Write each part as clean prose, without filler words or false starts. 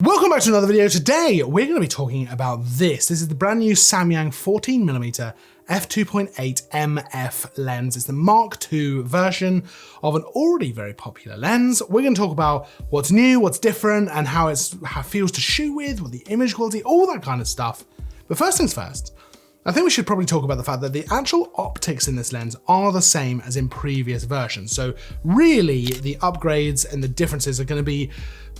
Welcome back to another video. Today, we're going to be talking about this. This is the brand new Samyang 14mm f2.8 MF lens. It's the Mark II version of an already very popular lens. We're going to talk about what's new, what's different, and how it feels to shoot with, what the image quality, all that kind of stuff. But first things first, I think we should probably talk about the fact that the actual optics in this lens are the same as in previous versions. So really, the upgrades and the differences are going to be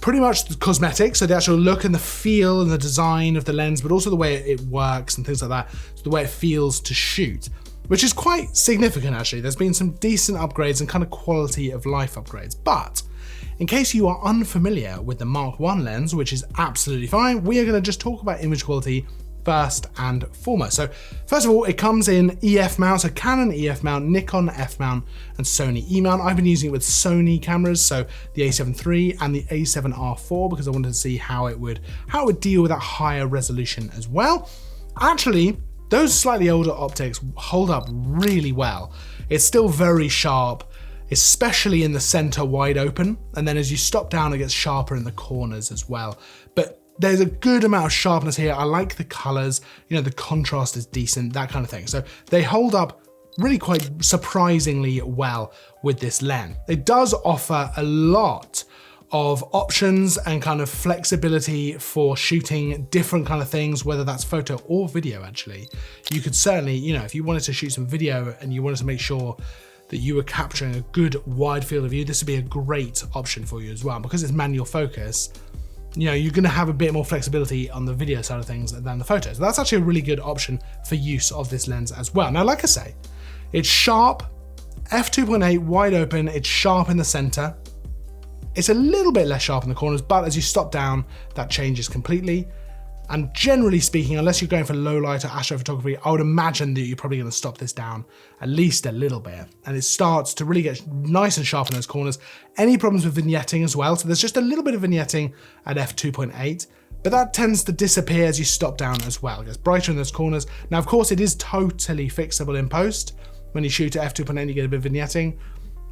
pretty much the cosmetics, so the actual look and the feel and the design of the lens, but also the way it works and things like that, so the way it feels to shoot, which is quite significant actually. There's been some decent upgrades and kind of quality of life upgrades. But in case you are unfamiliar with the Mark I lens, which is absolutely fine, we are going to just talk about image quality first and foremost. So first of all, it comes in EF mount, so Canon EF mount, Nikon F mount, and Sony E mount. I've been using it with Sony cameras, so the A7 III and the A7R4, because I wanted to see how it would deal with that higher resolution as well. Actually, those slightly older optics hold up really well. It's still very sharp, especially in the center wide open, and then as you stop down, it gets sharper in the corners as well. But there's a good amount of sharpness here. I like the colors, the contrast is decent, that kind of thing. So they hold up really quite surprisingly well with this lens. It does offer a lot of options and kind of flexibility for shooting different kind of things, whether that's photo or video actually. You could certainly, if you wanted to shoot some video and you wanted to make sure that you were capturing a good wide field of view, this would be a great option for you as well. Because it's manual focus, you're going to have a bit more flexibility on the video side of things than the photos. So that's actually a really good option for use of this lens as well. Now, like I say, it's sharp, f2.8 wide open, it's sharp in the center. It's a little bit less sharp in the corners, but as you stop down, that changes completely. And generally speaking, unless you're going for low light or astrophotography, I would imagine that you're probably going to stop this down at least a little bit. And it starts to really get nice and sharp in those corners. Any problems with vignetting as well. So there's just a little bit of vignetting at f2.8, but that tends to disappear as you stop down as well. It gets brighter in those corners. Now, of course, it is totally fixable in post. When you shoot at f2.8, you get a bit of vignetting.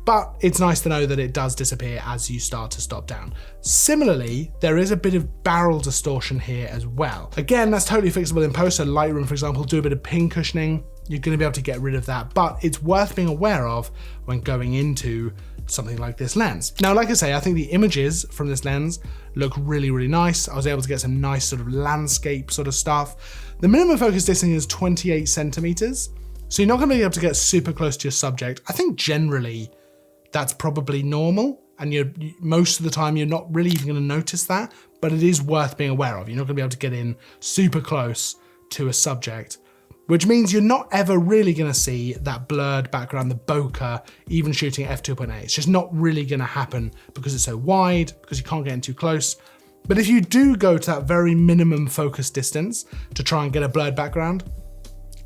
But it's nice to know that it does disappear as you start to stop down. Similarly, there is a bit of barrel distortion here as well. Again, that's totally fixable in post. So Lightroom, for example, do a bit of pin cushioning. You're going to be able to get rid of that, but it's worth being aware of when going into something like this lens. Now, like I say, I think the images from this lens look really, really nice. I was able to get some nice sort of landscape sort of stuff. The minimum focus distance is 28 centimeters. So you're not going to be able to get super close to your subject. I think generally, that's probably normal, and most of the time you're not really even going to notice that, but it is worth being aware of. You're not going to be able to get in super close to a subject, which means you're not ever really going to see that blurred background, the bokeh, even shooting at f2.8. It's just not really going to happen because it's so wide, because you can't get in too close. But if you do go to that very minimum focus distance to try and get a blurred background,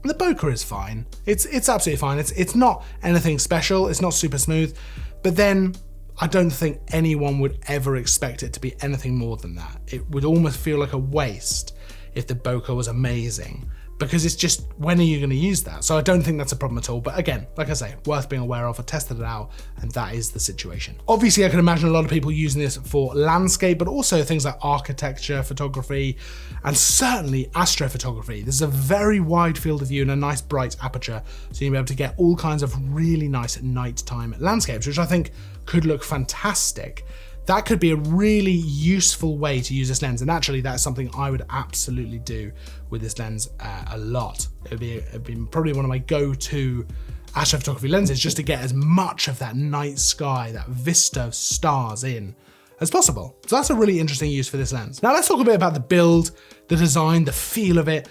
the bokeh is fine. It's absolutely fine. It's not anything special. It's not super smooth, but then I don't think anyone would ever expect it to be anything more than that. It would almost feel like a waste if the bokeh was amazing, because it's just, when are you going to use that? So I don't think that's a problem at all. But again, like I say, worth being aware of. I tested it out and that is the situation. Obviously, I can imagine a lot of people using this for landscape, but also things like architecture photography and certainly astrophotography. This is a very wide field of view and a nice bright aperture. So you'll be able to get all kinds of really nice nighttime landscapes, which I think could look fantastic. That could be a really useful way to use this lens. And actually, that's something I would absolutely do with this lens a lot. It'd be probably one of my go-to astrophotography lenses, just to get as much of that night sky, that vista of stars in as possible. So that's a really interesting use for this lens. Now let's talk a bit about the build, the design, the feel of it.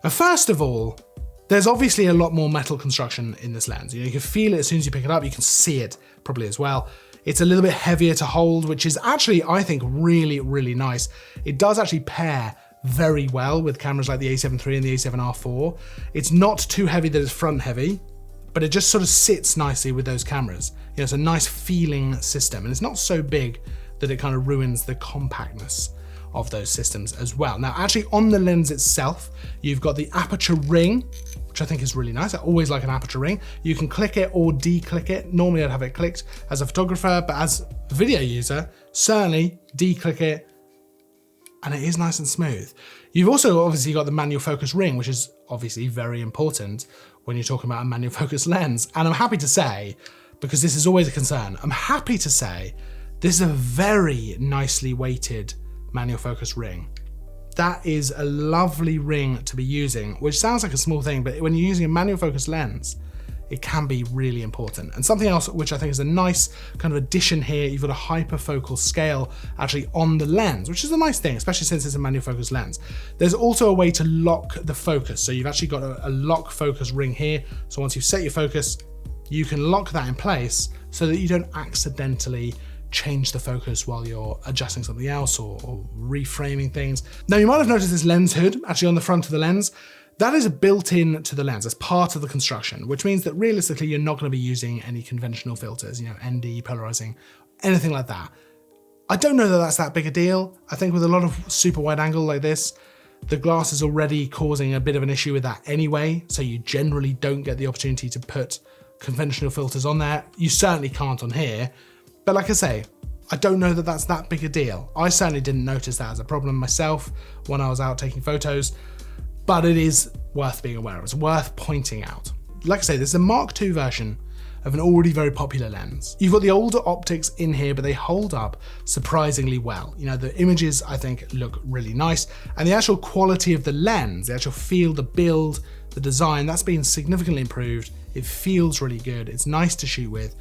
And first of all, there's obviously a lot more metal construction in this lens. You can feel it as soon as you pick it up. You can see it probably as well. It's a little bit heavier to hold, which is actually, I think, really, really nice. It does actually pair very well with cameras like the A7 III and the A7R4. It's not too heavy that it's front heavy, but it just sort of sits nicely with those cameras. It's a nice feeling system, and it's not so big that it kind of ruins the compactness of those systems as well. Now, actually on the lens itself, you've got the aperture ring, which I think is really nice. I always like an aperture ring. You can click it or declick it. Normally I'd have it clicked as a photographer, but as a video user, certainly declick it and it is nice and smooth. You've also obviously got the manual focus ring, which is obviously very important when you're talking about a manual focus lens. And I'm happy to say, because this is always a concern, I'm happy to say this is a very nicely weighted manual focus ring. That is a lovely ring to be using, which sounds like a small thing, but when you're using a manual focus lens, it can be really important. And something else which I think is a nice kind of addition here, you've got a hyperfocal scale actually on the lens, which is a nice thing, especially since it's a manual focus lens. There's also a way to lock the focus. So you've actually got a lock focus ring here. So once you've set your focus, you can lock that in place so that you don't accidentally change the focus while you're adjusting something else or reframing things. Now you might have noticed this lens hood actually on the front of the lens. That is built in to the lens as part of the construction, which means that realistically, you're not going to be using any conventional filters, ND, polarizing, anything like that. I don't know that that's that big a deal. I think with a lot of super wide angle like this, the glass is already causing a bit of an issue with that anyway. So you generally don't get the opportunity to put conventional filters on there. You certainly can't on here. But like I say, I don't know that that's that big a deal. I certainly didn't notice that as a problem myself when I was out taking photos. But it is worth being aware of. It's worth pointing out. Like I say, this is a Mark II version of an already very popular lens. You've got the older optics in here, but they hold up surprisingly well. The images I think look really nice, and the actual quality of the lens, the actual feel, the build, the design, that's been significantly improved. It feels really good. It's nice to shoot with.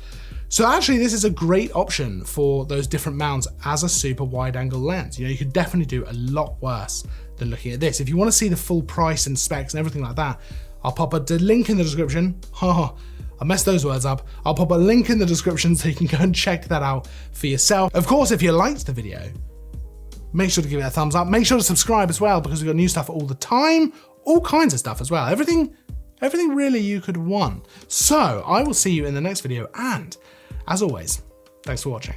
So actually this is a great option for those different mounts as a super wide angle lens. You could definitely do a lot worse than looking at this. If you want to see the full price and specs and everything like that, I'll pop a link in the description. I messed those words up. I'll pop a link in the description so you can go and check that out for yourself. Of course, if you liked the video, make sure to give it a thumbs up. Make sure to subscribe as well, because we've got new stuff all the time, all kinds of stuff as well. Everything really you could want. So I will see you in the next video, and as always, thanks for watching.